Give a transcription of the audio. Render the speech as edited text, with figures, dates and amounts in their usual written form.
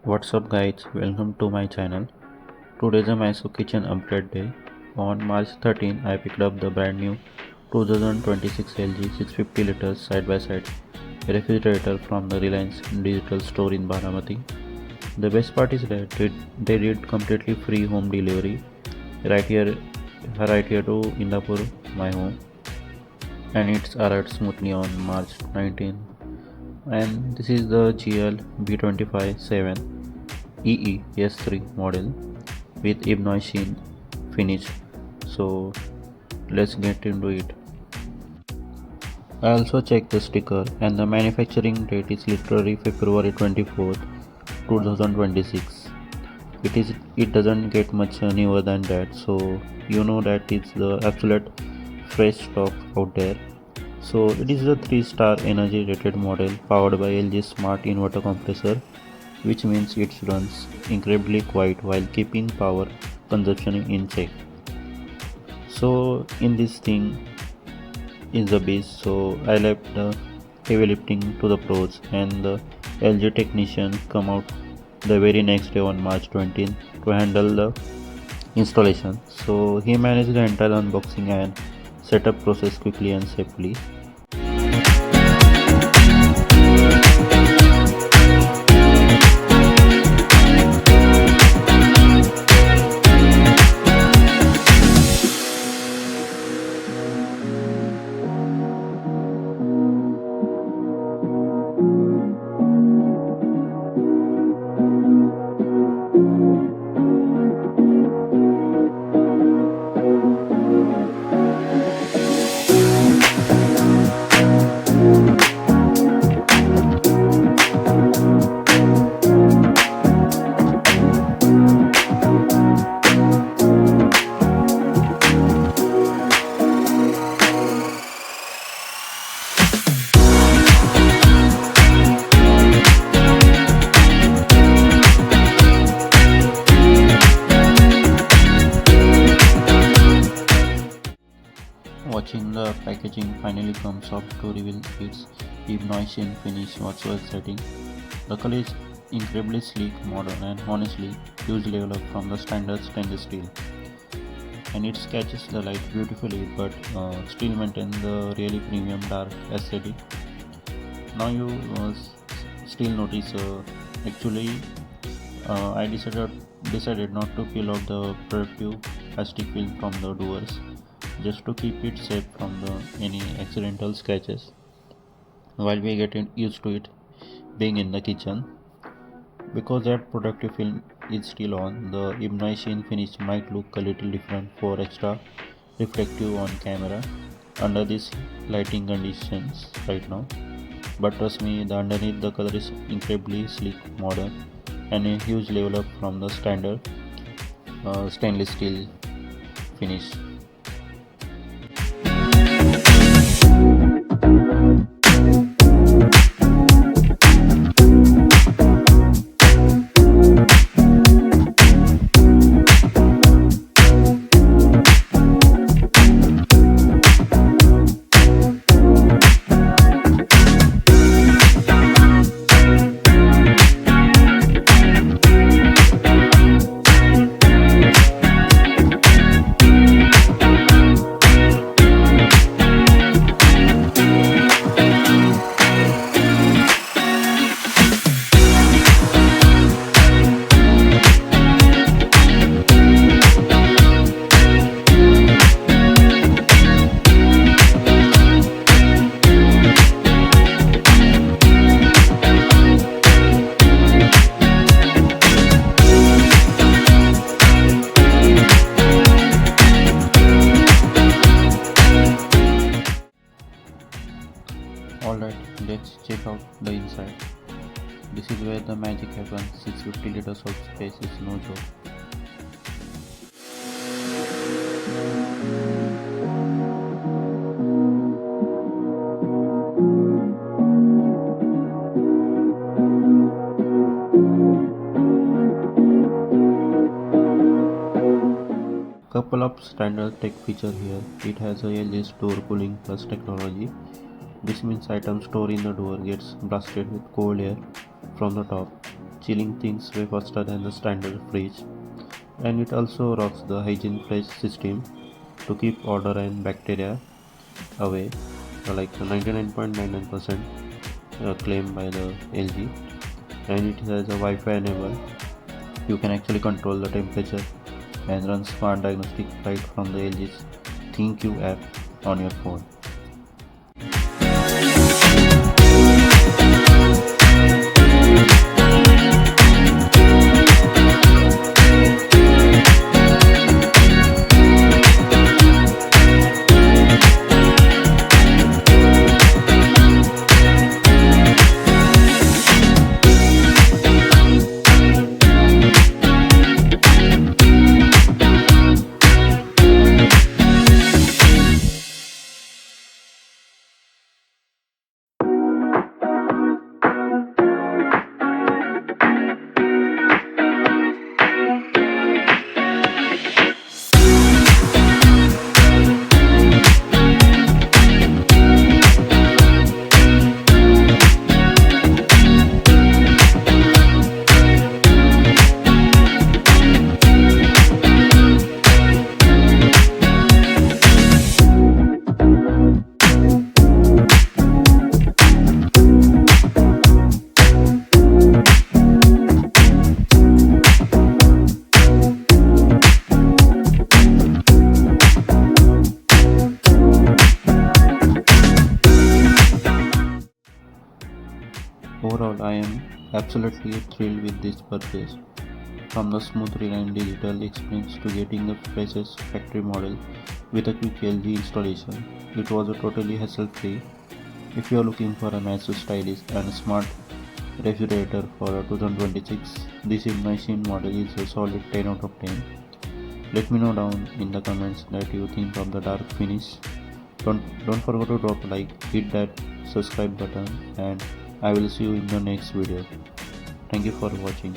What's up guys, welcome to my channel. Today is a Mysore kitchen upgrade day. On March 13, I picked up the brand new 2026 LG 650 liters side by side refrigerator from the Reliance Digital store in Baramati. The best part is that they did completely free home delivery right here, to Indapur, my home, and it's arrived smoothly on March 19. And this is the GL-B257EES3 model with Ebony Sheen finish. So let's get into it. I also checked the sticker and the manufacturing date is literally February 24th, 2026. It doesn't get much newer than that, so you know that it's the absolute fresh stock out there. So it is the 3-star energy rated model powered by LG Smart Inverter Compressor, which means it runs incredibly quiet while keeping power consumption in check. So in this thing is the beast. So I left the heavy lifting to the pros, and the LG technician come out the very next day on March 20th to handle the installation. So he managed the entire unboxing and setup process quickly and safely. Watching the packaging finally comes up to reveal its Ibnoisian finish was so exciting. The color is incredibly sleek, modern, and honestly huge level up from the standard stainless steel. And it catches the light beautifully, but still maintain the really premium dark aesthetic. Now you still notice. Actually, I decided not to peel off the protective plastic film from the doors, just to keep it safe from any accidental scratches while we get used to it being in the kitchen. Because that protective film is still on, the Ibnoisian finish might look a little different for extra reflective on camera under these lighting conditions right now. But trust me, the underneath the color is incredibly sleek, modern, and a huge level up from the standard stainless steel finish. Alright, let's check out the inside. This is where the magic happens. 650 liters of space is no joke. Couple of standard tech feature here. It has a LG's DoorCooling plus technology. This means items stored in the door gets blasted with cold air from the top, chilling things way faster than the standard fridge. And it also rocks the Hygiene Fresh system to keep odor and bacteria away, like 99.99% claimed by the LG. And it has a Wi-Fi enabled. You can actually control the temperature and run smart diagnostic right from the LG's ThinQ app on your phone. Overall, I am absolutely thrilled with this purchase. From the smooth reline digital experience to getting the freshest factory model with a quick LG installation, it was a totally hassle-free. If you are looking for a massive, stylish and smart refrigerator for a 2026, this Ebony Sheen model is a solid 10 out of 10. Let me know down in the comments that you think of the dark finish. Don't forget to drop a like, hit that subscribe button, and I will see you in the next video. Thank you for watching.